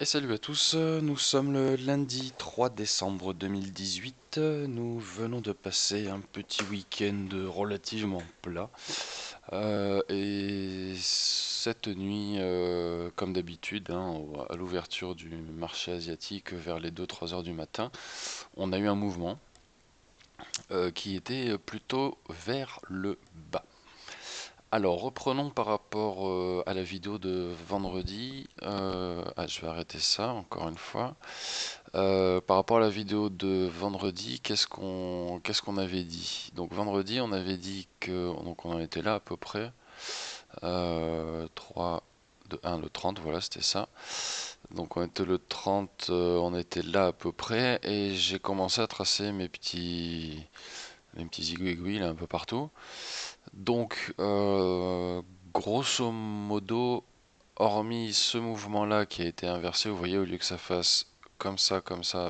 Et salut à tous, nous sommes le lundi 3 décembre 2018. Nous venons de passer un petit week-end relativement plat. Et cette nuit, comme d'habitude, hein, à l'ouverture du marché asiatique vers les 2-3 heures du matin, on a eu un mouvement qui était plutôt vers le bas. Alors, reprenons par rapport à la vidéo de vendredi. Je vais arrêter ça encore une fois. Par rapport à la vidéo de vendredi, qu'est-ce qu'on avait dit? Donc vendredi, on avait dit que donc on en était là à peu près. 3, 2, 1, le 30, voilà, c'était ça. Donc on était le 30, on était là à peu près, et j'ai commencé à tracer mes petits aiguilles là un peu partout. Donc grosso modo, hormis ce mouvement-là qui a été inversé, vous voyez, au lieu que ça fasse comme ça,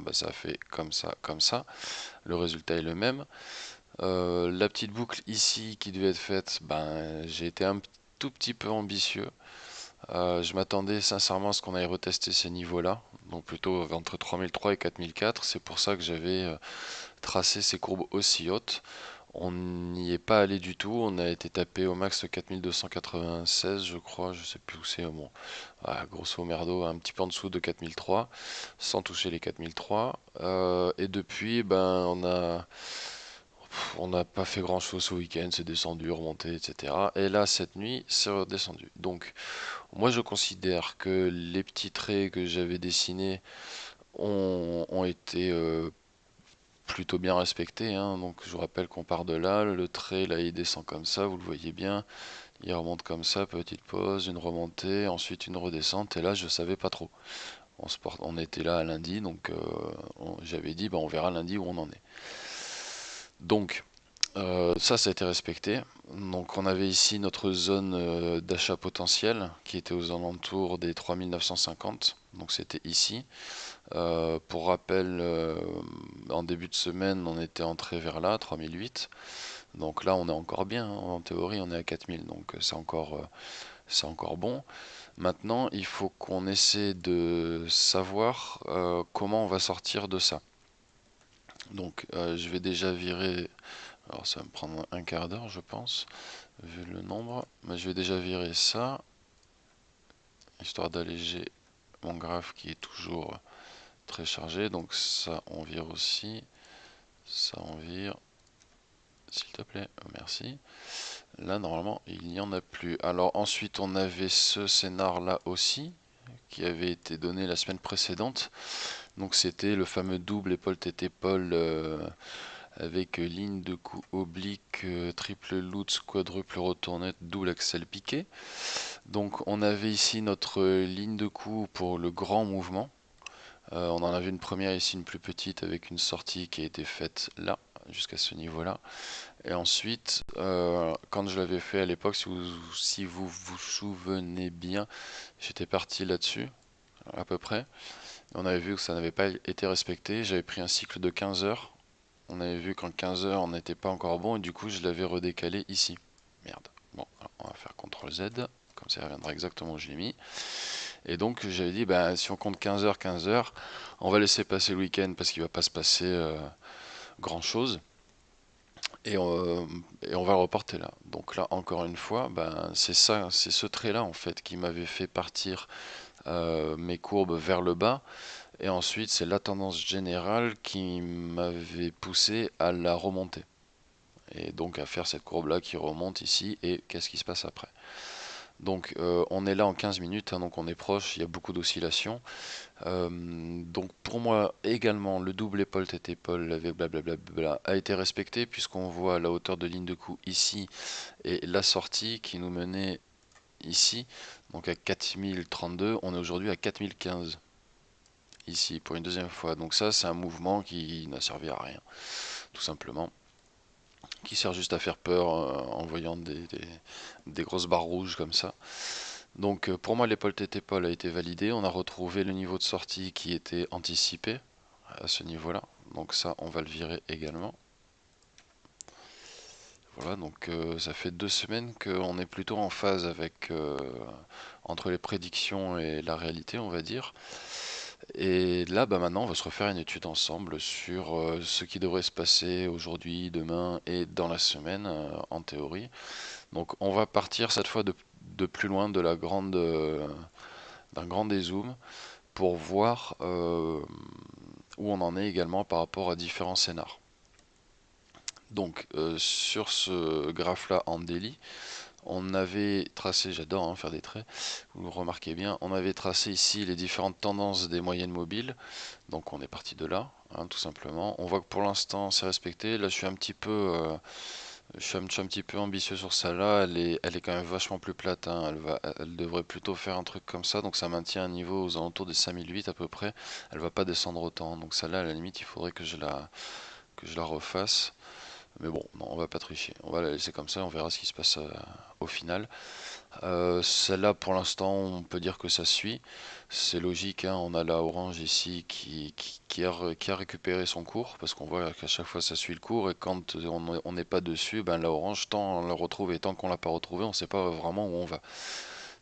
bah, ça fait comme ça, comme ça. Le résultat est le même. La petite boucle ici qui devait être faite, ben, j'ai été un tout petit peu ambitieux. Je m'attendais sincèrement à ce qu'on aille retester ces niveaux-là, donc plutôt entre 3003 et 4004. C'est pour ça que j'avais tracé ces courbes aussi hautes. On n'y est pas allé du tout, on a été tapé au max 4296 je crois, je sais plus où c'est, bon, grosso merdo un petit peu en dessous de 4003, sans toucher les 4003. Et depuis, ben on n'a pas fait grand chose ce week-end, c'est descendu, remonté, etc. Et là, cette nuit, c'est redescendu. Donc, moi je considère que les petits traits que j'avais dessinés ont été plutôt bien respectés, hein. Donc je vous rappelle qu'on part de là, le trait là il descend comme ça, vous le voyez bien, il remonte comme ça, petite pause, une remontée, ensuite une redescente, et là je savais pas trop. On était là à lundi, donc j'avais dit bah, on verra lundi où on en est. Donc ça a été respecté. Donc on avait ici notre zone d'achat potentiel qui était aux alentours des 3950. Donc c'était ici. Pour rappel, en début de semaine, on était entré vers là, 3008. Donc là, on est encore bien, hein. En théorie, on est à 4000. Donc c'est encore bon. Maintenant, il faut qu'on essaie de savoir comment on va sortir de ça. Donc je vais déjà virer. Alors ça va me prendre un quart d'heure, je pense, vu le nombre. Mais je vais déjà virer ça, histoire d'alléger mon graphe qui est toujours très chargé. Donc ça, on vire aussi. Ça, on vire. S'il te plaît, merci. Là, normalement, il n'y en a plus. Alors ensuite, on avait ce scénar-là aussi, qui avait été donné la semaine précédente. Donc c'était le fameux double épaule-tête-épaule avec ligne de coup oblique, triple lutz, quadruple retournette, double axel piqué. Donc on avait ici notre ligne de coup pour le grand mouvement. On en avait une première ici, une plus petite, avec une sortie qui a été faite là, jusqu'à ce niveau-là. Et ensuite, quand je l'avais fait à l'époque, si vous vous souvenez bien, j'étais parti là-dessus, à peu près. On avait vu que ça n'avait pas été respecté. J'avais pris un cycle de 15 heures. On avait vu qu'en 15 heures, on n'était pas encore bon, et du coup, je l'avais redécalé ici. Merde. Bon, alors, on va faire CTRL Z, comme ça, il reviendra exactement où je l'ai mis. Et donc, j'avais dit, bah, si on compte 15 heures, 15 heures, on va laisser passer le week-end parce qu'il va pas se passer grand-chose. Et on, et on va le reporter là. Donc là, encore une fois, ben, c'est ça, c'est ce trait-là en fait qui m'avait fait partir mes courbes vers le bas. Et ensuite, c'est la tendance générale qui m'avait poussé à la remonter. Et donc à faire cette courbe-là qui remonte ici. Et qu'est-ce qui se passe après? Donc on est là en 15 minutes, hein, donc on est proche, il y a beaucoup d'oscillations. Donc pour moi également le double épaule tête épaule avec blablabla a été respecté puisqu'on voit la hauteur de ligne de coup ici et la sortie qui nous menait ici, donc à 4032, on est aujourd'hui à 4015 ici pour une deuxième fois. Donc ça c'est un mouvement qui n'a servi à rien tout simplement, qui sert juste à faire peur en voyant des grosses barres rouges comme ça. Donc pour moi l'épaule tête épaule a été validée, on a retrouvé le niveau de sortie qui était anticipé à ce niveau-là. Donc ça, on va le virer également. Voilà, donc ça fait 2 semaines qu'on est plutôt en phase avec entre les prédictions et la réalité, on va dire. Et là, bah maintenant, on va se refaire une étude ensemble sur ce qui devrait se passer aujourd'hui, demain et dans la semaine, en théorie. Donc, on va partir cette fois de plus loin de la grande, d'un grand dézoom pour voir où on en est également par rapport à différents scénars. Donc, sur ce graphe-là en daily, on avait tracé, j'adore faire des traits, vous le remarquez bien, on avait tracé ici les différentes tendances des moyennes mobiles. Donc on est parti de là, tout simplement. On voit que pour l'instant c'est respecté. Là je suis un petit peu, je suis un petit peu ambitieux sur celle-là. Elle est quand même vachement plus plate. Elle devrait plutôt faire un truc comme ça. Donc ça maintient un niveau aux alentours des 5008 à peu près. Elle va pas descendre autant. Donc celle-là, à la limite, il faudrait que je la refasse. Mais bon, non, on va pas tricher. On va la laisser comme ça. On verra ce qui se passe au final. Celle-là, pour l'instant, on peut dire que ça suit. C'est logique, hein, on a la orange ici qui a récupéré son cours, parce qu'on voit qu'à chaque fois ça suit le cours, et quand on n'est pas dessus, ben la orange, tant on la retrouve et tant qu'on l'a pas retrouvée, on ne sait pas vraiment où on va.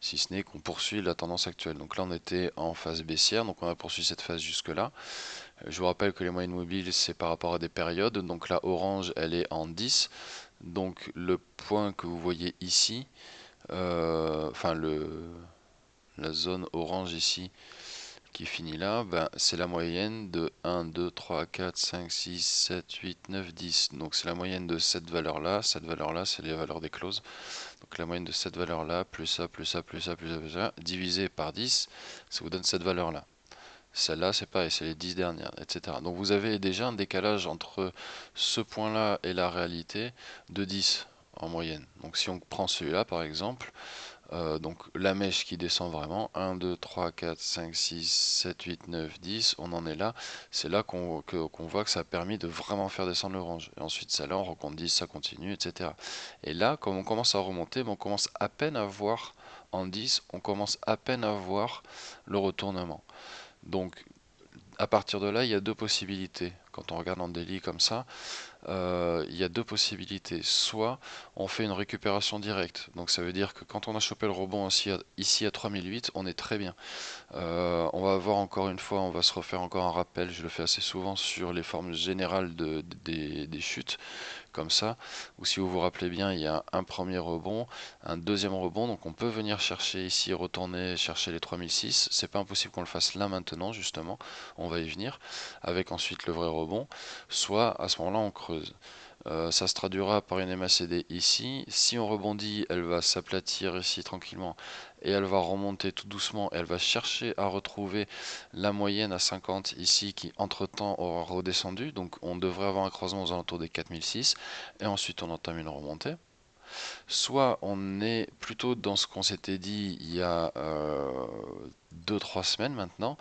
Si ce n'est qu'on poursuit la tendance actuelle. Donc là, on était en phase baissière, donc on a poursuivi cette phase jusque-là. Je vous rappelle que les moyennes mobiles, c'est par rapport à des périodes. Donc la orange, elle est en 10. Donc le point que vous voyez ici, enfin la zone orange ici qui finit là, ben, c'est la moyenne de 1, 2, 3, 4, 5, 6, 7, 8, 9, 10. Donc c'est la moyenne de cette valeur-là. Cette valeur-là, c'est les valeurs des clauses. Donc la moyenne de cette valeur-là, plus ça, plus ça, plus ça, plus ça, plus ça, divisé par 10, ça vous donne cette valeur-là. Celle-là, c'est pareil, c'est les 10 dernières, etc. Donc vous avez déjà un décalage entre ce point-là et la réalité de 10 en moyenne. Donc si on prend celui-là, par exemple, donc la mèche qui descend vraiment, 1, 2, 3, 4, 5, 6, 7, 8, 9, 10, on en est là. C'est là qu'on voit que ça a permis de vraiment faire descendre l'orange. Et ensuite, celle-là, on recompte 10, ça continue, etc. Et là, comme on commence à remonter, on commence à peine à voir en 10, on commence à peine à voir le retournement. Donc, à partir de là, il y a deux possibilités. Quand on regarde en daily comme ça, il y a deux possibilités. Soit on fait une récupération directe. Donc ça veut dire que quand on a chopé le rebond ici à 3008, on est très bien. On va voir encore une fois, on va se refaire encore un rappel. Je le fais assez souvent sur les formes générales des chutes comme ça, ou si vous vous rappelez bien, il y a un premier rebond, un deuxième rebond, donc on peut venir chercher ici, retourner chercher les 3006, c'est pas impossible qu'on le fasse là maintenant justement, on va y venir, avec ensuite le vrai rebond, soit à ce moment-là on creuse. Ça se traduira par une MACD ici. Si on rebondit, elle va s'aplatir ici tranquillement et elle va remonter tout doucement. Elle va chercher à retrouver la moyenne à 50 ici qui entre-temps aura redescendu. Donc on devrait avoir un croisement aux alentours des 4006 et ensuite on entame une remontée. Soit on est plutôt dans ce qu'on s'était dit il y a 2-3 semaines maintenant,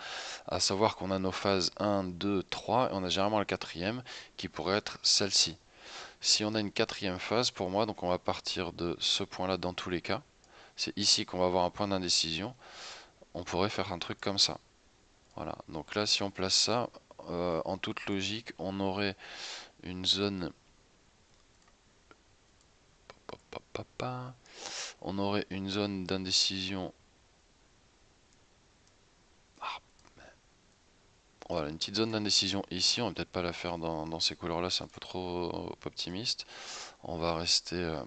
à savoir qu'on a nos phases 1, 2, 3 et on a généralement la quatrième qui pourrait être celle-ci. Si on a une quatrième phase, pour moi, donc on va partir de ce point-là dans tous les cas. C'est ici qu'on va avoir un point d'indécision. On pourrait faire un truc comme ça. Voilà. Donc là, si on place ça, en toute logique, on aurait une zone. On aurait une zone d'indécision. Ah, voilà, une petite zone d'indécision ici. On va peut-être pas la faire dans ces couleurs-là, c'est un peu trop optimiste. On va rester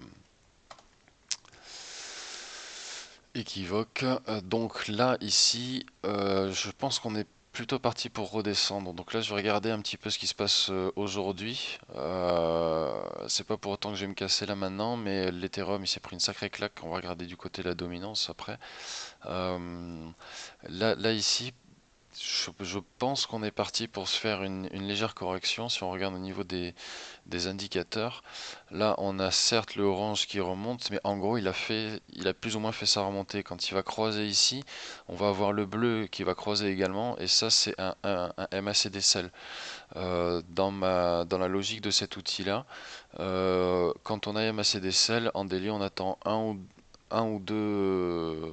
équivoque. Donc là, ici, je pense qu'on est plutôt parti pour redescendre. Donc là, je vais regarder un petit peu ce qui se passe aujourd'hui. C'est pas pour autant que je vais me casser là maintenant, mais l'Ethereum, il s'est pris une sacrée claque. On va regarder du côté de la dominance après. Euh, là ici, je pense qu'on est parti pour se faire une légère correction si on regarde au niveau des indicateurs. Là, on a certes le orange qui remonte, mais en gros, il a plus ou moins fait sa remontée. Quand il va croiser ici, on va avoir le bleu qui va croiser également, et ça, c'est un MACD sell. Dans la logique de cet outil-là, quand on a MACD sell, en daily, on attend un ou deux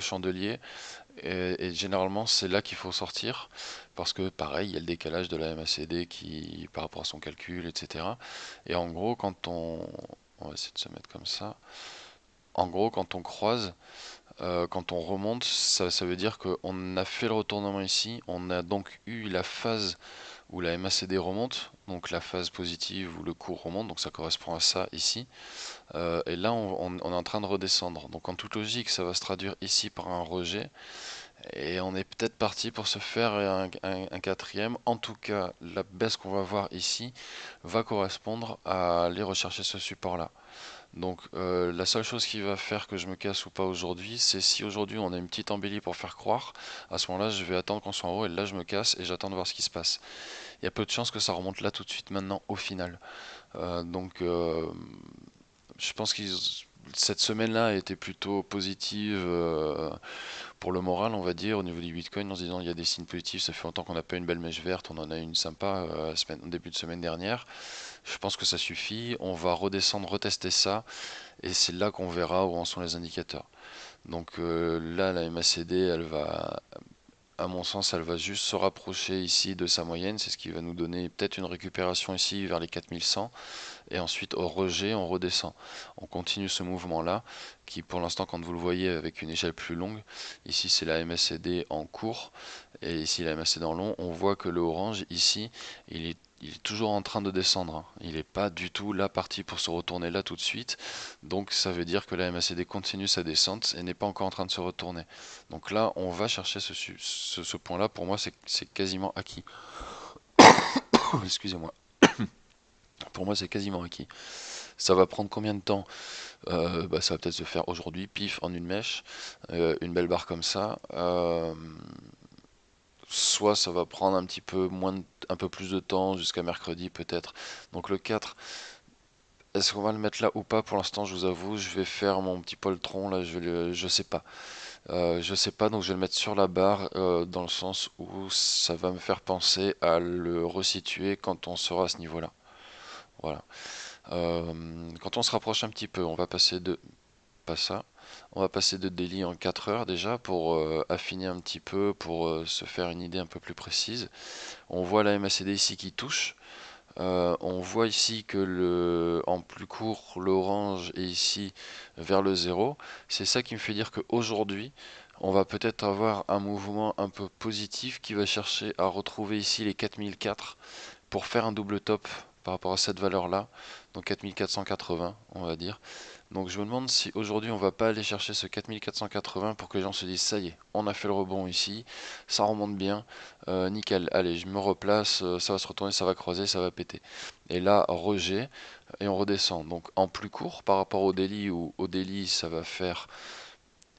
chandeliers et généralement, c'est là qu'il faut sortir parce que pareil, il y a le décalage de la MACD qui par rapport à son calcul, etc. Et en gros, on va essayer de se mettre comme ça. En gros, quand on croise, quand on remonte, ça veut dire qu'on a fait le retournement ici, on a donc eu la phase où la MACD remonte, donc la phase positive où le cours remonte, donc ça correspond à ça ici. Et là, on est en train de redescendre. Donc en toute logique, ça va se traduire ici par un rejet. Et on est peut-être parti pour se faire un quatrième. En tout cas, la baisse qu'on va voir ici va correspondre à aller rechercher ce support-là. Donc la seule chose qui va faire que je me casse ou pas aujourd'hui, c'est si aujourd'hui on a une petite embellie pour faire croire, à ce moment-là je vais attendre qu'on soit en haut et là je me casse et j'attends de voir ce qui se passe. Il y a peu de chances que ça remonte là tout de suite maintenant au final. Donc je pense que cette semaine-là a été plutôt positive pour le moral, on va dire, au niveau du Bitcoin, en se disant il y a des signes positifs. Ça fait longtemps qu'on n'a pas une belle mèche verte, on en a une sympa en début de semaine dernière. Je pense que ça suffit. On va redescendre, retester ça, et c'est là qu'on verra où en sont les indicateurs. Donc là, la MACD, elle va, à mon sens, elle va juste se rapprocher ici de sa moyenne. C'est ce qui va nous donner peut-être une récupération ici vers les 4100. Et ensuite, au rejet, on redescend. On continue ce mouvement-là, qui pour l'instant, quand vous le voyez avec une échelle plus longue, ici c'est la MACD en court, et ici la MACD en long, on voit que le orange, ici, il est toujours en train de descendre, hein. Il n'est pas du tout là parti pour se retourner là tout de suite. Donc ça veut dire que la MACD continue sa descente et n'est pas encore en train de se retourner. Donc là, on va chercher ce point-là. Pour moi, c'est quasiment acquis. Excusez-moi. Pour moi, c'est quasiment acquis. Ça va prendre combien de temps? Bah, ça va peut-être se faire aujourd'hui, pif, en une mèche, une belle barre comme ça. Soit ça va prendre un petit peu un peu plus de temps, jusqu'à mercredi peut-être. Donc le 4, est-ce qu'on va le mettre là ou pas? Pour l'instant, je vous avoue, je vais faire mon petit poltron là, je sais pas. Je sais pas, donc je vais le mettre sur la barre dans le sens où ça va me faire penser à le resituer quand on sera à ce niveau-là. Voilà. Quand on se rapproche un petit peu, on va passer de pas ça. On va passer de daily en 4 heures déjà pour affiner un petit peu, pour se faire une idée un peu plus précise. On voit la MACD ici qui touche. On voit ici que en plus court, l'orange est ici vers le zéro. C'est ça qui me fait dire qu'aujourd'hui, on va peut-être avoir un mouvement un peu positif qui va chercher à retrouver ici les 4004 pour faire un double top par rapport à cette valeur-là. Donc 4480, on va dire. Donc je me demande si aujourd'hui on va pas aller chercher ce 4480 pour que les gens se disent ça y est, on a fait le rebond ici, ça remonte bien, nickel, allez je me replace, ça va se retourner, ça va croiser, ça va péter. Et là rejet et on redescend. Donc en plus court par rapport au daily où au daily ça va faire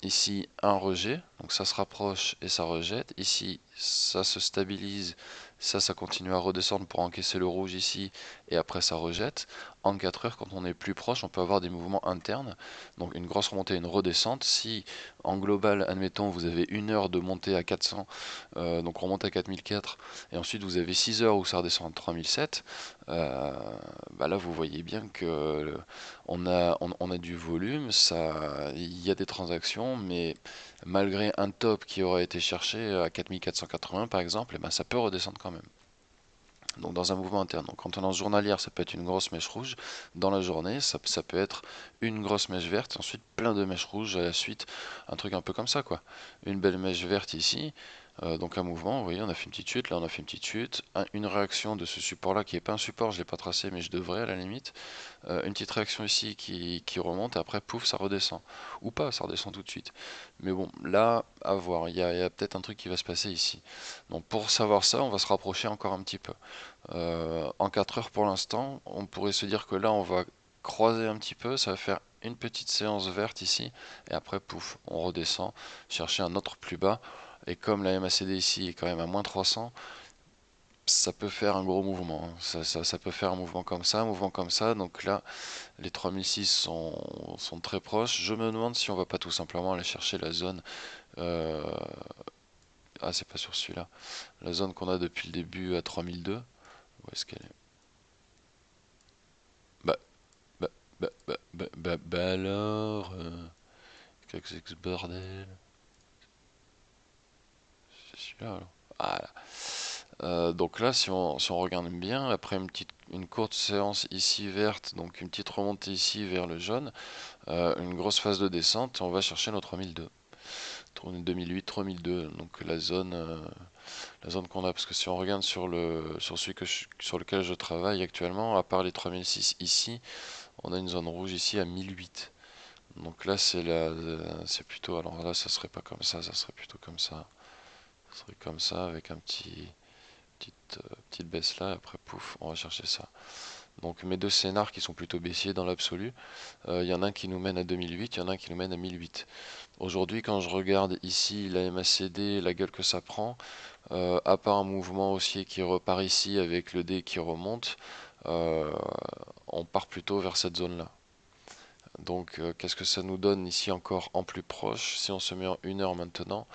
ici un rejet, donc ça se rapproche et ça rejette. Ici ça se stabilise, ça continue à redescendre pour encaisser le rouge ici et après ça rejette. En 4 heures, quand on est plus proche, on peut avoir des mouvements internes, donc une grosse remontée et une redescente. Si en global, admettons, vous avez une heure de montée à 400, donc on monte à 4004 et ensuite vous avez 6 heures où ça redescend à 3007, bah là vous voyez bien que on a du volume, il y a des transactions, mais malgré un top qui aurait été cherché à 4480 par exemple, et ben ça peut redescendre quand même. Donc dans un mouvement interne. Donc en tendance journalière, ça peut être une grosse mèche rouge. Dans la journée, ça peut être une grosse mèche verte, ensuite plein de mèches rouges à la suite. Un truc un peu comme ça, quoi. Une belle mèche verte ici. Donc un mouvement, vous voyez, on a fait une petite chute, là on a fait une petite chute. Une réaction de ce support-là, qui n'est pas un support, je ne l'ai pas tracé, mais je devrais à la limite. Une petite réaction ici qui remonte, et après, pouf, ça redescend. Ou pas, ça redescend tout de suite. Mais bon, là, à voir, il y a peut-être un truc qui va se passer ici. Donc pour savoir ça, on va se rapprocher encore un petit peu. En 4 heures pour l'instant, on pourrait se dire que là, on va croiser un petit peu, ça va faire une petite séance verte ici, et après, pouf, on redescend, chercher un autre plus bas. Et comme la MACD ici est quand même à moins 300, ça peut faire un gros mouvement, hein. Ça peut faire un mouvement comme ça, un mouvement comme ça. Donc là, les 3006 sont très proches. Je me demande si on va pas tout simplement aller chercher la zone. euh, Ah, c'est pas sur celui-là. La zone qu'on a depuis le début à 3002. Où est-ce qu'elle est? Bah, bah, bah alors. Qu'est-ce que c'est que ce bordel? C'est celui-là alors. Ah, là. Donc là, si on regarde bien, après une courte séance ici verte, donc une petite remontée ici vers le jaune, une grosse phase de descente, on va chercher nos 3002. Tourner 2008, 3002, donc la zone qu'on a, parce que si on regarde sur celui sur lequel je travaille actuellement, à part les 3006 ici, on a une zone rouge ici à 1008. Donc là c'est plutôt, alors là ça serait pas comme ça serait plutôt comme ça. Ça serait comme ça avec petite baisse là, et après pouf, on va chercher ça. Donc mes deux scénars qui sont plutôt baissiers dans l'absolu, il y en a un qui nous mène à 2008, il y en a un qui nous mène à 1008. Aujourd'hui, quand je regarde ici la MACD, la gueule que ça prend, à part un mouvement haussier qui repart ici avec le D qui remonte, euh, on part plutôt vers cette zone-là. Donc, qu'est-ce que ça nous donne ici encore en plus proche? Si on se met en 1 heure maintenant,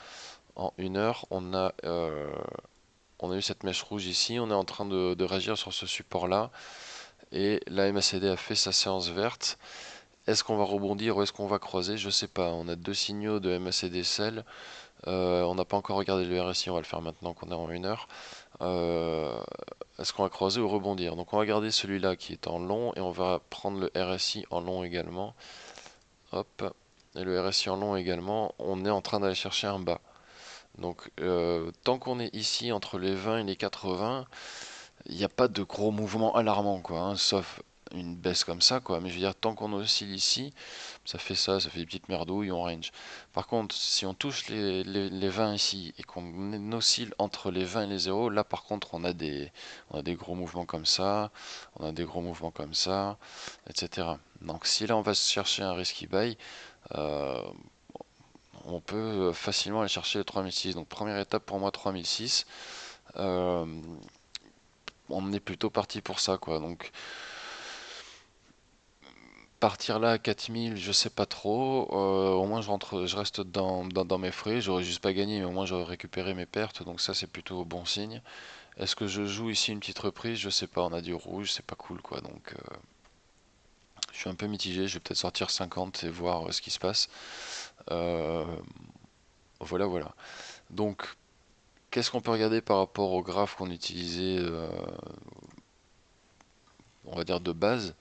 en 1 heure, on a eu cette mèche rouge ici, on est en train de réagir sur ce support-là, et la MACD a fait sa séance verte. Est-ce qu'on va rebondir ou est-ce qu'on va croiser? Je sais pas. On a deux signaux de MACD sell. On n'a pas encore regardé le RSI, on va le faire maintenant qu'on est en 1 heure. Euh, Est-ce qu'on va croiser ou rebondir? Donc on va garder celui-là qui est en long et on va prendre le RSI en long également. Hop. Et le RSI en long également, on est en train d'aller chercher un bas. Donc tant qu'on est ici entre les 20 et les 80, il n'y a pas de gros mouvements alarmants quoi, hein, sauf une baisse comme ça quoi. Mais je veux dire, tant qu'on oscille ici, ça fait ça, ça fait des petites merdouilles en range. Par contre, si on touche les 20 ici et qu'on oscille entre les 20 et les 0, là par contre on a des gros mouvements comme ça, on a des gros mouvements comme ça, etc. Donc si là on va chercher un risky buy, euh, on peut facilement aller chercher les 3006. Donc première étape pour moi 3006. Euh, on est plutôt parti pour ça quoi. Donc partir là à 4000, je sais pas trop. Au moins je reste dans mes frais. J'aurais juste pas gagné, mais au moins j'aurais récupéré mes pertes. Donc ça c'est plutôt bon signe. Est-ce que je joue ici une petite reprise? Je sais pas. On a du rouge, c'est pas cool quoi. Donc je suis un peu mitigé. Je vais peut-être sortir 50 et voir ce qui se passe. Euh, voilà voilà. Donc qu'est-ce qu'on peut regarder par rapport au graphe qu'on utilisait, on va dire de base?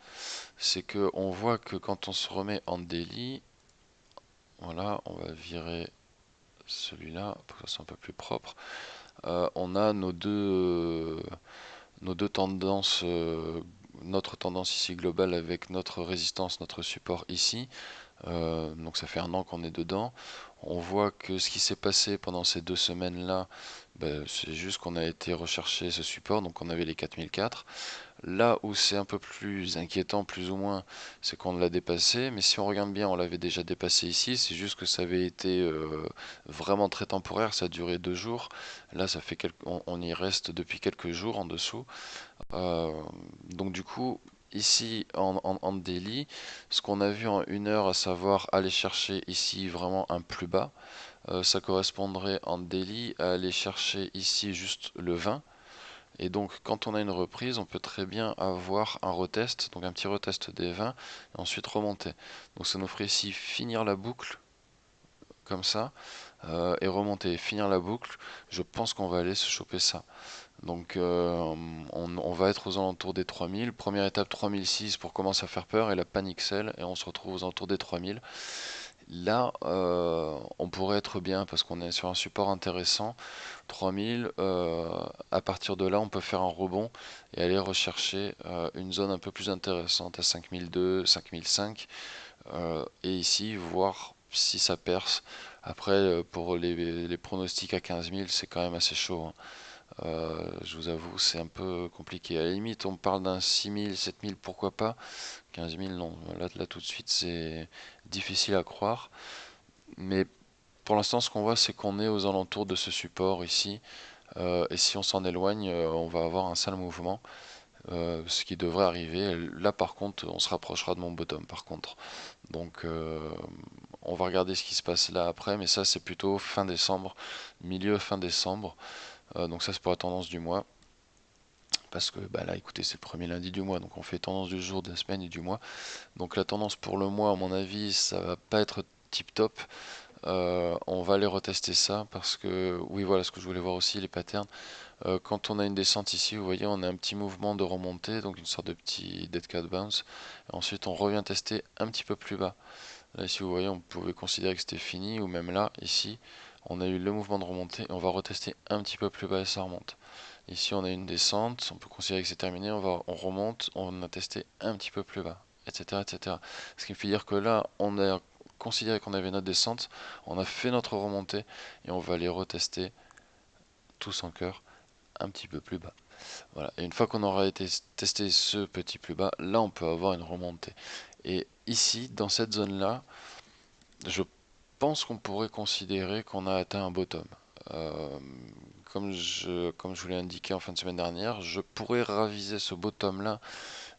C'est que on voit que quand on se remet en daily, voilà, on va virer celui-là pour que ça soit un peu plus propre. On a nos deux tendances, notre tendance ici globale avec notre résistance, notre support ici. Donc ça fait 1 an qu'on est dedans. On voit que ce qui s'est passé pendant ces 2 semaines-là, ben, c'est juste qu'on a été rechercher ce support, donc on avait les 4004. Là où c'est un peu plus inquiétant, plus ou moins, c'est qu'on l'a dépassé. Mais si on regarde bien, on l'avait déjà dépassé ici. C'est juste que ça avait été vraiment très temporaire. Ça a duré 2 jours. Là, on y reste depuis quelques jours en dessous. Euh, donc du coup, ici en daily, ce qu'on a vu en 1 heure, à savoir aller chercher ici vraiment un plus bas, ça correspondrait en daily à aller chercher ici juste le 20. Et donc, quand on a une reprise, on peut très bien avoir un retest, donc un petit retest des 20, et ensuite remonter. Donc, ça nous ferait ici finir la boucle, comme ça, et remonter, finir la boucle. Je pense qu'on va aller se choper ça. Donc, on va être aux alentours des 3000. Première étape 3006 pour commencer à faire peur, et la panique sell, et on se retrouve aux alentours des 3000. Là, on pourrait être bien parce qu'on est sur un support intéressant. 3000, à partir de là, on peut faire un rebond et aller rechercher une zone un peu plus intéressante à 5002, 5005. Et ici, voir si ça perce. Après, pour les pronostics à 15 000, c'est quand même assez chaud, hein. Je vous avoue, c'est un peu compliqué. À la limite, on parle d'un 6 000, 7 000, pourquoi pas. 15 000, non. Là, tout de suite, c'est difficile à croire. Mais pour l'instant, ce qu'on voit, c'est qu'on est aux alentours de ce support ici. Et si on s'en éloigne, on va avoir un sale mouvement, ce qui devrait arriver. Là, par contre, on se rapprochera de mon bottom, par contre. Donc, on va regarder ce qui se passe là après, mais ça, c'est plutôt fin décembre, milieu fin décembre. Donc ça, c'est pour la tendance du mois. Parce que bah là, écoutez, c'est le premier lundi du mois, donc on fait tendance du jour, de la semaine et du mois. Donc la tendance pour le mois, à mon avis, ça va pas être tip top. On va aller retester ça parce que, oui, voilà ce que je voulais voir aussi, les patterns. Quand on a une descente ici, vous voyez, on a un petit mouvement de remontée, donc une sorte de petit dead cat bounce. Et ensuite, on revient tester un petit peu plus bas. Là, ici, vous voyez, on pouvait considérer que c'était fini, ou même là, ici, on a eu le mouvement de remontée, et on va retester un petit peu plus bas et ça remonte. Ici, on a une descente, on peut considérer que c'est terminé, on remonte, on a testé un petit peu plus bas, etc., etc. Ce qui me fait dire que là, on a considéré qu'on avait notre descente, on a fait notre remontée, et on va aller retester tous en cœur un petit peu plus bas. Voilà. Et une fois qu'on aura été testé ce petit plus bas, là, on peut avoir une remontée. Et ici, dans cette zone-là, je pense qu'on pourrait considérer qu'on a atteint un bottom. Euh, comme je vous l'ai indiqué en fin de semaine dernière, je pourrais raviser ce bottom là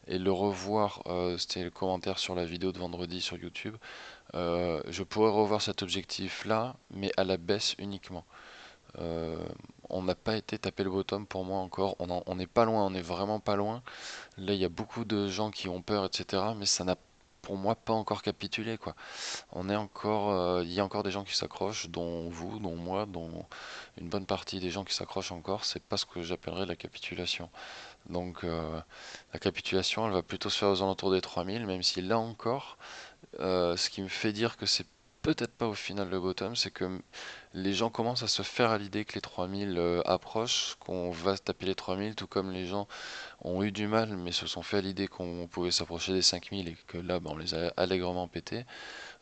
et le revoir. C'était le commentaire sur la vidéo de vendredi sur YouTube. Je pourrais revoir cet objectif là, mais à la baisse uniquement. Euh, on n'a pas été taper le bottom pour moi encore. On n'est pas loin, on est vraiment pas loin. Là, il y a beaucoup de gens qui ont peur, etc. Mais ça n'a pour moi pas encore capitulé quoi. On est encore, il y a encore des gens qui s'accrochent, dont vous, dont moi, dont une bonne partie des gens qui s'accrochent encore. C'est pas ce que j'appellerais la capitulation. Donc la capitulation, elle va plutôt se faire aux alentours des 3000, même si là encore, ce qui me fait dire que c'est peut-être pas au final le bottom, c'est que les gens commencent à se faire à l'idée que les 3000 approchent, qu'on va taper les 3000, tout comme les gens ont eu du mal, mais se sont fait à l'idée qu'on pouvait s'approcher des 5000 et que là, ben, on les a allègrement pétés.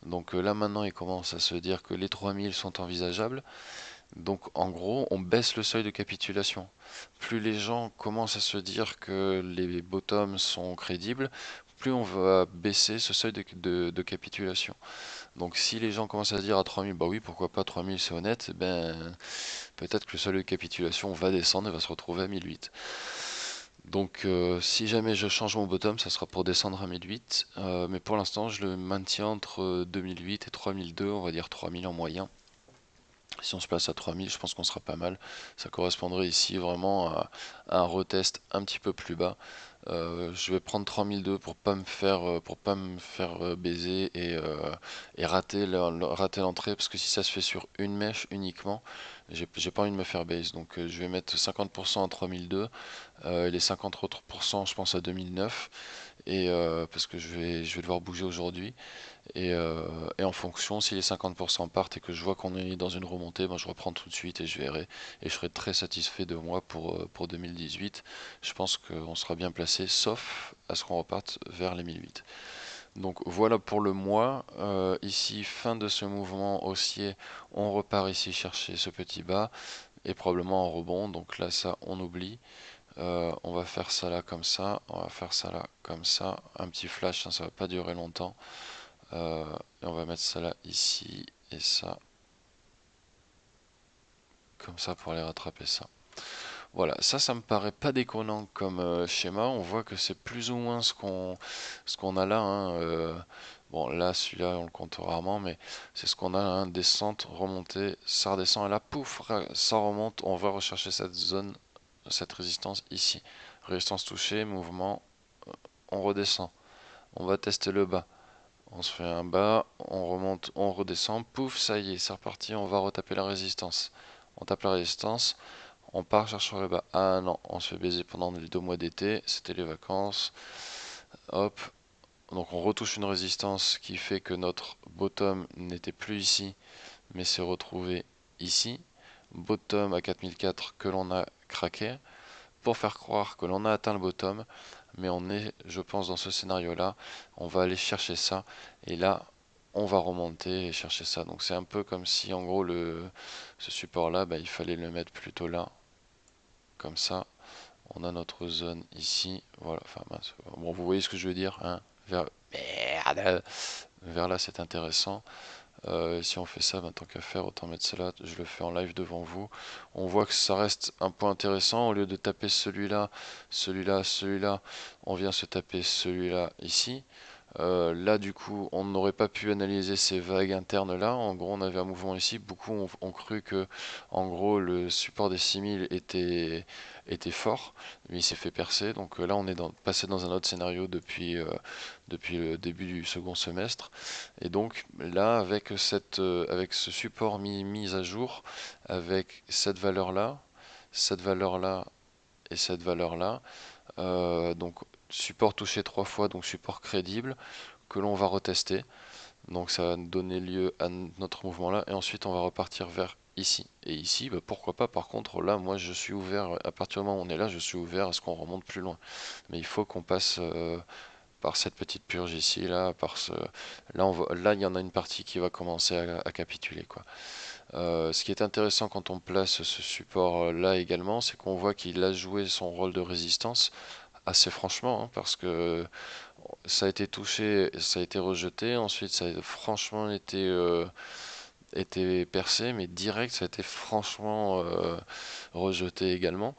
Donc là maintenant ils commencent à se dire que les 3000 sont envisageables. Donc en gros on baisse le seuil de capitulation. Plus les gens commencent à se dire que les bottoms sont crédibles, plus on va baisser ce seuil de capitulation. Donc si les gens commencent à se dire à 3000, bah oui pourquoi pas 3000 c'est honnête, ben peut-être que le seuil de capitulation va descendre et va se retrouver à 1008. Donc si jamais je change mon bottom, ça sera pour descendre à 1008. Mais pour l'instant, je le maintiens entre 2008 et 3002, on va dire 3000 en moyen. Si on se place à 3000, je pense qu'on sera pas mal. Ça correspondrait ici vraiment à un retest un petit peu plus bas. Je vais prendre 3002 pour pas me faire baiser et rater l'entrée parce que si ça se fait sur une mèche uniquement, j'ai pas envie de me faire base. Donc je vais mettre 50% à 3002 et les 50 autres pourcents, je pense à 2009 et parce que je vais devoir bouger aujourd'hui. Et en fonction, si les 50% partent et que je vois qu'on est dans une remontée, ben je reprends tout de suite et je verrai. Et je serai très satisfait de moi pour 2018. Je pense qu'on sera bien placé, sauf à ce qu'on reparte vers les 1008. Donc voilà pour le mois. Ici, fin de ce mouvement haussier. On repart ici chercher ce petit bas et probablement en rebond. Donc là, ça, on oublie. On va faire ça là comme ça. On va faire ça là comme ça. Un petit flash, hein, ça va pas durer longtemps. Euh, et on va mettre ça là ici et ça comme ça pour aller rattraper ça. Voilà, ça me paraît pas déconnant comme schéma. On voit que c'est plus ou moins ce qu'on a là, hein. Bon, là, celui-là, on le compte rarement, mais c'est ce qu'on a, hein. Descente, remontée, ça redescend, et là, pouf, ça remonte. On va rechercher cette zone, cette résistance ici. Résistance touchée, mouvement, on redescend. On va tester le bas. On se fait un bas, on remonte, on redescend, pouf, ça y est, c'est reparti, on va retaper la résistance. On tape la résistance, on part chercher le bas. Ah non, on se fait baiser pendant les 2 mois d'été, c'était les vacances. Hop, donc on retouche une résistance qui fait que notre bottom n'était plus ici, mais s'est retrouvé ici. Bottom à 4004 que l'on a craqué pour faire croire que l'on a atteint le bottom, mais on est, je pense, dans ce scénario-là, on va aller chercher ça, et là, on va remonter et chercher ça. Donc c'est un peu comme si, en gros, ce support-là, bah, il fallait le mettre plutôt là, comme ça. On a notre zone ici, voilà, enfin mince. Bon, vous voyez ce que je veux dire, hein, merde, vers là c'est intéressant. Si on fait ça, ben, tant qu'à faire, autant mettre cela. Je le fais en live devant vous. On voit que ça reste un point intéressant. Au lieu de taper celui-là, celui-là, celui-là, on vient se taper celui-là ici. Là, du coup, on n'aurait pas pu analyser ces vagues internes là. En gros, on avait un mouvement ici. Beaucoup ont cru que, en gros, le support des 6000 était fort, mais il s'est fait percer. Donc là, on est passé dans un autre scénario depuis le début du second semestre. Et donc là, avec ce support mis à jour, avec cette valeur-là et cette valeur-là, donc support touché 3 fois, donc support crédible, que l'on va retester. Donc ça va donner lieu à notre mouvement là et ensuite on va repartir vers ici. Et ici, bah, pourquoi pas, par contre là moi je suis ouvert, à partir du moment où on est là je suis ouvert à ce qu'on remonte plus loin. Mais il faut qu'on passe par cette petite purge ici, là, là, là il y en a une partie qui va commencer à capituler quoi. Ce qui est intéressant quand on place ce support là également, c'est qu'on voit qu'il a joué son rôle de résistance assez franchement, hein, parce que ça a été touché, ça a été rejeté, ensuite ça a franchement été percé, mais direct ça a été franchement rejeté également.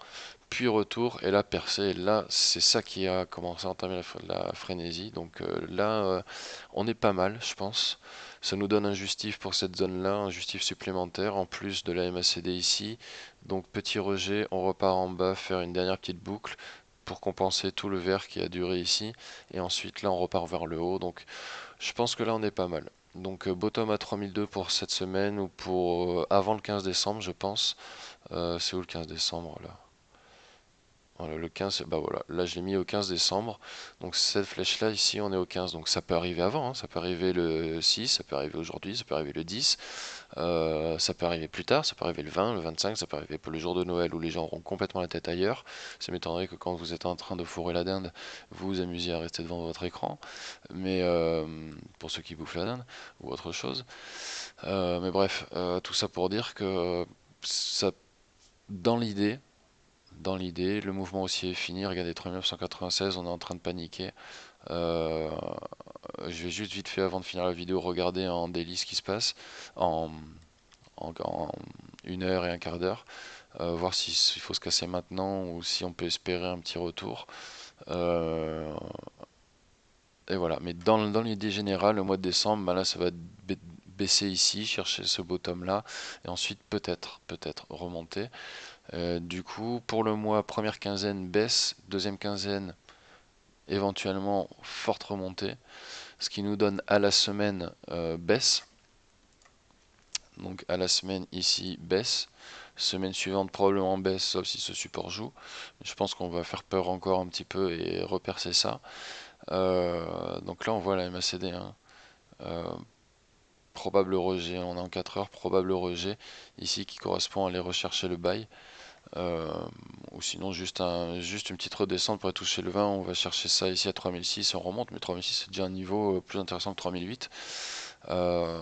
Puis retour, et là percé, et là c'est ça qui a commencé à entamer la frénésie. Donc là on est pas mal, je pense. Ça nous donne un justif pour cette zone-là, un justif supplémentaire en plus de la MACD ici. Donc petit rejet, on repart en bas, faire une dernière petite boucle pour compenser tout le vert qui a duré ici. Et ensuite là on repart vers le haut. Donc je pense que là on est pas mal. Donc bottom à 3002 pour cette semaine ou pour avant le 15 décembre je pense. C'est où le 15 décembre là? Voilà, le 15, bah voilà, là je l'ai mis au 15 décembre. Donc cette flèche-là, ici, on est au 15. Donc ça peut arriver avant, hein, ça peut arriver le 6, ça peut arriver aujourd'hui, ça peut arriver le 10, ça peut arriver plus tard, ça peut arriver le 20, le 25, ça peut arriver pour le jour de Noël où les gens auront complètement la tête ailleurs. Ça m'étonnerait que quand vous êtes en train de fourrer la dinde, vous vous amusiez à rester devant votre écran. Mais pour ceux qui bouffent la dinde ou autre chose. Mais bref, tout ça pour dire que ça, dans l'idée, le mouvement aussi est fini. Regardez, 3996, on est en train de paniquer. Euh, je vais juste vite fait, avant de finir la vidéo, regarder en daily ce qui se passe en, en 1 heure et un quart d'heure. Voir s'il faut se casser maintenant ou si on peut espérer un petit retour. Euh, et voilà. Mais dans l'idée générale, le mois de décembre, bah là, ça va baisser ici, chercher ce bottom là, et ensuite peut-être remonter. Du coup, pour le mois, première quinzaine baisse, deuxième quinzaine éventuellement forte remontée, ce qui nous donne à la semaine baisse. Donc à la semaine ici baisse, semaine suivante probablement baisse, sauf si ce support joue. Je pense qu'on va faire peur encore un petit peu et repercer ça. Donc là on voit la MACD, hein. Euh, Probable rejet, on est en 4 heures, probable rejet ici qui correspond à aller rechercher le buy. Euh, ou sinon juste une petite redescente pour aller toucher le 20, on va chercher ça ici à 3006 et on remonte, mais 3006 c'est déjà un niveau plus intéressant que 3008. Euh,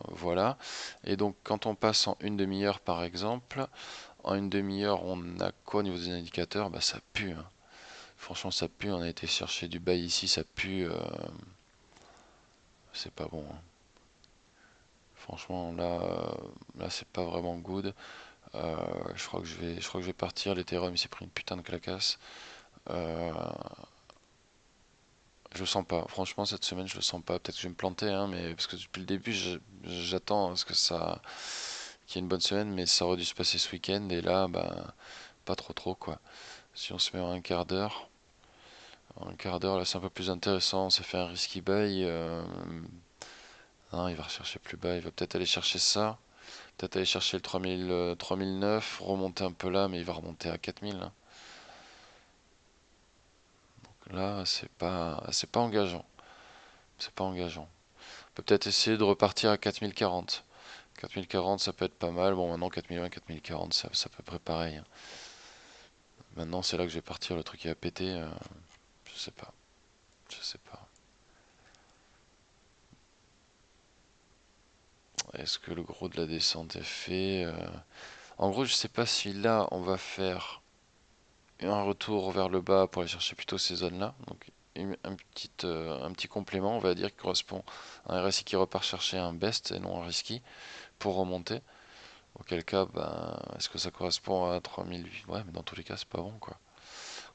voilà. Et donc quand on passe en une demi-heure par exemple, en une demi-heure on a quoi au niveau des indicateurs? Bah ça pue, hein. Franchement ça pue, on a été chercher du bas ici, ça pue, c'est pas bon, hein. Franchement là c'est pas vraiment good. Je crois que je vais partir, l'Ethereum il s'est pris une putain de clacasse. Euh, je le sens pas. Franchement, cette semaine, je le sens pas. Peut-être que je vais me planter, hein, mais parce que depuis le début, j'attends à ce que ça, qu'il y ait une bonne semaine, mais ça aurait dû se passer ce week-end et là, bah, pas trop quoi. Si on se met en un quart d'heure, là, c'est un peu plus intéressant. On s'est fait un risky buy. Non, il va rechercher plus bas. Il va peut-être aller chercher ça. Peut-être aller chercher le 3000, 3009, remonter un peu là, mais il va remonter à 4000, hein. Là, c'est pas engageant. C'est pas engageant. On peut peut-être essayer de repartir à 4040. 4040, ça peut être pas mal. Bon, maintenant 4020, 4040, ça peut être pareil, hein. Maintenant, c'est là que je vais partir. Le truc qui va péter. Je sais pas. Je sais pas. Est-ce que le gros de la descente est fait? En gros, je sais pas si là, on va faire un retour vers le bas pour aller chercher plutôt ces zones-là. Donc, un petit complément, on va dire, qui correspond à un RSI qui repart chercher un best et non un risky pour remonter. Auquel cas, ben, est-ce que ça correspond à 3008? Ouais, mais dans tous les cas, c'est pas bon, quoi.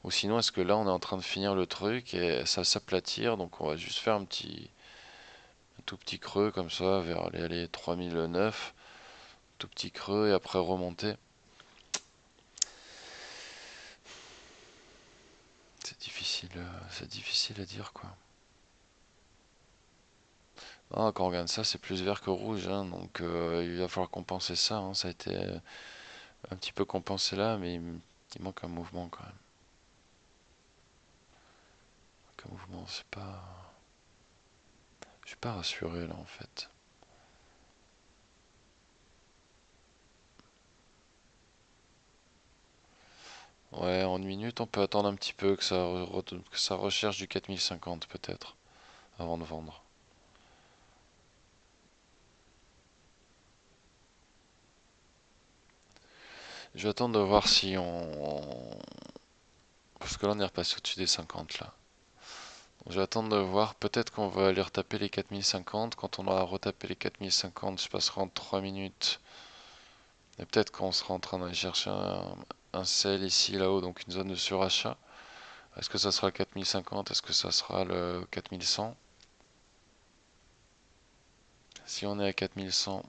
Ou sinon, est-ce que là, on est en train de finir le truc et ça s'aplatir, donc on va juste faire un tout petit creux comme ça, vers les 3009, tout petit creux et après remonter. C'est difficile à dire, quoi. Ah, quand on regarde ça, c'est plus vert que rouge, hein, donc il va falloir compenser ça, hein. Ça a été un petit peu compensé là, mais il manque un mouvement quand même. Un mouvement, c'est pas. Je suis pas rassuré là en fait. Ouais, en une minute, on peut attendre un petit peu que ça recherche du 4050 peut-être avant de vendre. Je vais attendre de voir si parce que là on est repassé au-dessus des 50 là. Je vais attendre de voir, peut-être qu'on va aller retaper les 4050. Quand on aura retapé les 4050, je passerai en 3 minutes. Et peut-être qu'on sera en train d'aller chercher un sell ici, là-haut, donc une zone de surachat. Est-ce que ça sera le 4050? Est-ce que ça sera le 4100? Si on est à 4100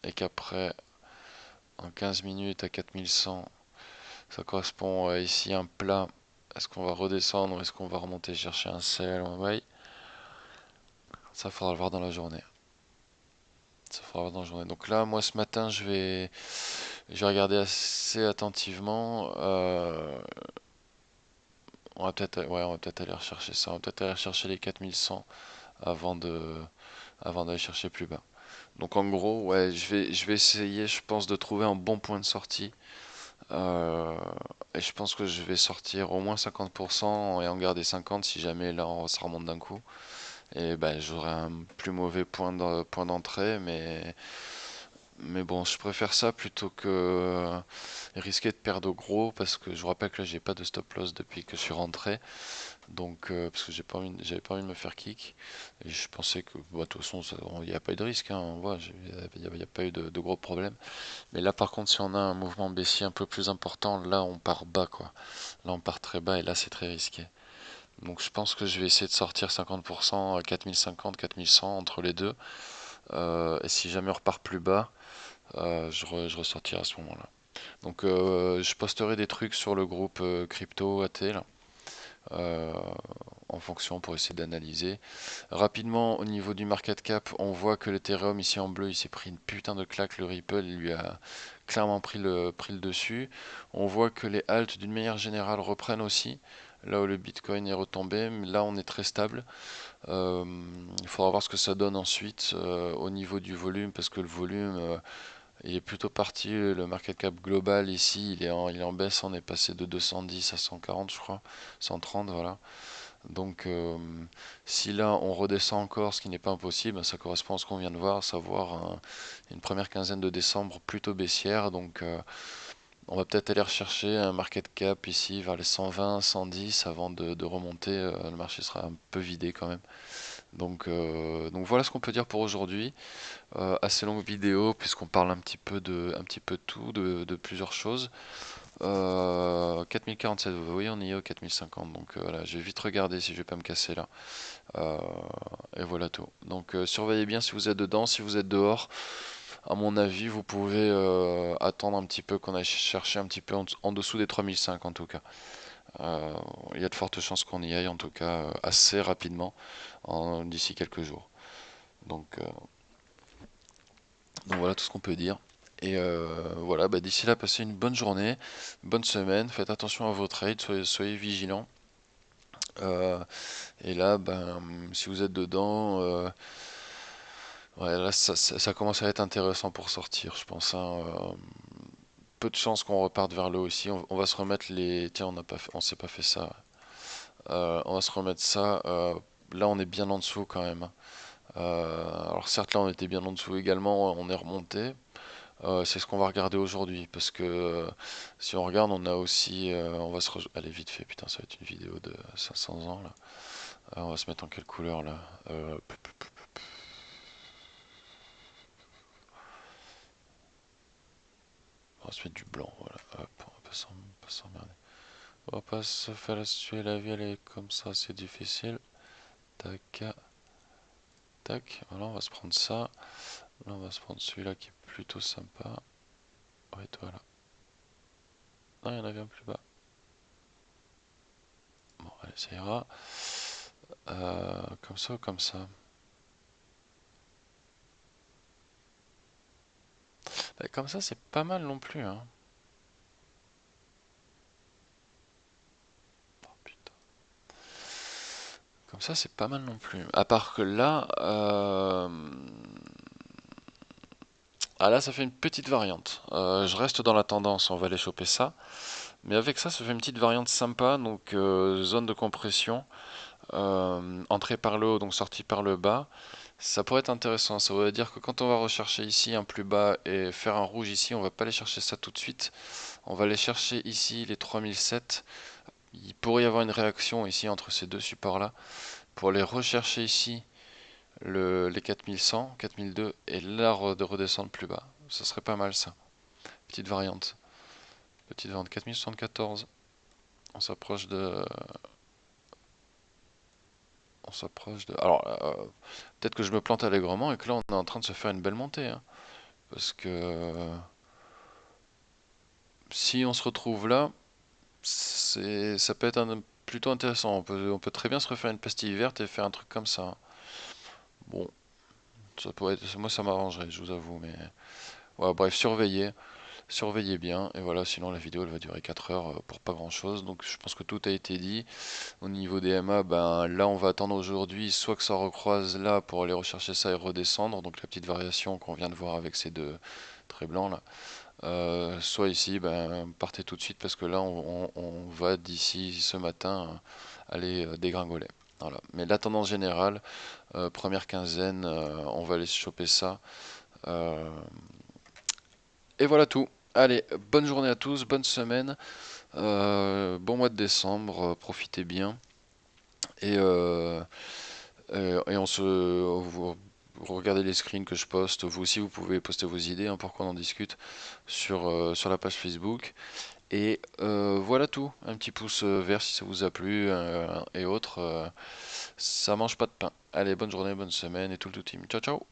et qu'après, en 15 minutes à 4100, ça correspond ici à un plat, est-ce qu'on va redescendre ou est-ce qu'on va remonter chercher un sell ou un buy? Ça, faudra le voir dans la journée. Ça faudra voir dans la journée. Donc là, moi, ce matin, je vais regarder assez attentivement. On va peut-être aller rechercher ça. On va peut-être aller rechercher les 4100 avant avant d'aller chercher plus bas. Donc en gros, ouais, je vais essayer, je pense, de trouver un bon point de sortie. Euh, et je pense que je vais sortir au moins 50% et en garder 50 si jamais là ça remonte d'un coup. Et ben j'aurai un plus mauvais point d'entrée, mais bon, je préfère ça plutôt que risquer de perdre gros parce que je vous rappelle que là j'ai pas de stop loss depuis que je suis rentré. Donc, parce que j'avais pas envie de me faire kick. Et je pensais que, bah, de toute façon, il n'y a pas eu de risque, hein, on voit, il y a pas eu de gros problèmes. Mais là, par contre, si on a un mouvement baissier un peu plus important, là, on part bas, quoi. Là, on part très bas et là, c'est très risqué. Donc, je pense que je vais essayer de sortir 50% à 4050, 4100 entre les deux. Et si jamais on repart plus bas, je ressortirai à ce moment-là. Donc, je posterai des trucs sur le groupe crypto AT, là. euh, en fonction pour essayer d'analyser. Rapidement, au niveau du market cap, on voit que l'Ethereum ici en bleu, il s'est pris une putain de claque. Le Ripple, il lui a clairement pris le dessus. On voit que les halts, d'une manière générale, reprennent aussi. Là où le Bitcoin est retombé, mais là on est très stable. Euh, il faudra voir ce que ça donne ensuite au niveau du volume, parce que le volume, il est plutôt parti. Le market cap global ici, il est en baisse. On est passé de 210 à 140, je crois, 130, voilà. Donc, si là on redescend encore, ce qui n'est pas impossible, ben, ça correspond à ce qu'on vient de voir, à savoir une première quinzaine de décembre plutôt baissière. Donc, on va peut-être aller rechercher un market cap ici vers les 120, 110 avant de remonter. Le marché sera un peu vidé quand même. Donc voilà ce qu'on peut dire pour aujourd'hui. Assez longue vidéo puisqu'on parle un petit peu de tout, de plusieurs choses. 4047, vous voyez, on y est au 4050. Donc voilà, je vais vite regarder si je vais pas me casser là. Euh, et voilà tout. Donc surveillez bien si vous êtes dedans, si vous êtes dehors. À mon avis, vous pouvez attendre un petit peu qu'on aille chercher un petit peu en dessous des 3005 en tout cas. Euh, il y a de fortes chances qu'on y aille en tout cas assez rapidement d'ici quelques jours. Donc, euh, donc voilà tout ce qu'on peut dire. Et voilà, bah, d'ici là, passez une bonne journée, bonne semaine, faites attention à vos trades, soyez vigilants. Euh, et là, ben, si vous êtes dedans, ouais, là, ça commence à être intéressant pour sortir, je pense, hein. Peu de chances qu'on reparte vers le haut ici. On va se remettre les. Tiens, on s'est pas fait ça. On va se remettre ça. Là, on est bien en dessous quand même, hein. Alors certes, là, on était bien en dessous également. On est remonté. C'est ce qu'on va regarder aujourd'hui parce que si on regarde, on a aussi. Allez, vite fait. Putain, ça va être une vidéo de 500 ans là. On va se mettre en quelle couleur là? On va se mettre du blanc. Voilà. Hop, on va pas s'emmerder. On va pas se faire suer la vie, elle est comme ça, c'est difficile. Tac, tac. Voilà, on va se prendre ça. Là, on va se prendre celui-là qui est plutôt sympa. Ouais, toi là. Non, il y en avait un plus bas. Bon, allez, ça ira. Comme ça ou comme ça. Bah, comme ça, c'est pas mal non plus, hein. Oh, putain. Ça, c'est pas mal non plus. À part que là, ah là, ça fait une petite variante. Je reste dans la tendance, on va aller choper ça. Mais avec ça, ça fait une petite variante sympa. Donc, zone de compression, entrée par le haut, donc sortie par le bas. Ça pourrait être intéressant. Ça veut dire que quand on va rechercher ici un plus bas et faire un rouge ici, on va pas aller chercher ça tout de suite. On va aller chercher ici les 3007. Il pourrait y avoir une réaction ici entre ces deux supports-là. Pour aller rechercher ici les 4100, 4002 et là de redescendre plus bas. Ça serait pas mal ça. Petite variante. Petite variante 4074. On s'approche de. On s'approche de. Alors, peut-être que je me plante allègrement et que là on est en train de se faire une belle montée, hein. Parce que si on se retrouve là, ça peut être plutôt intéressant. On peut très bien se refaire une pastille verte et faire un truc comme ça. Bon, ça pourrait être, moi ça m'arrangerait, je vous avoue, mais ouais, bref, surveillez bien. Et voilà, sinon la vidéo elle va durer 4 heures pour pas grand chose. Donc je pense que tout a été dit. Au niveau des MA, ben là on va attendre aujourd'hui, soit que ça recroise là pour aller rechercher ça et redescendre. Donc la petite variation qu'on vient de voir avec ces deux traits blancs là. Soit ici, ben, partez tout de suite parce que là, on va d'ici ce matin aller dégringoler. Voilà. Mais la tendance générale, première quinzaine, on va aller choper ça. Euh, et voilà tout. Allez, bonne journée à tous, bonne semaine, bon mois de décembre, profitez bien. Et, et on se, vous regardez les screens que je poste. Vous aussi, vous pouvez poster vos idées hein, pour qu'on en discute sur la page Facebook. Et voilà tout. Un petit pouce vert si ça vous a plu et autres. Ça mange pas de pain. Allez, bonne journée, bonne semaine et tout le tout team. Ciao, ciao.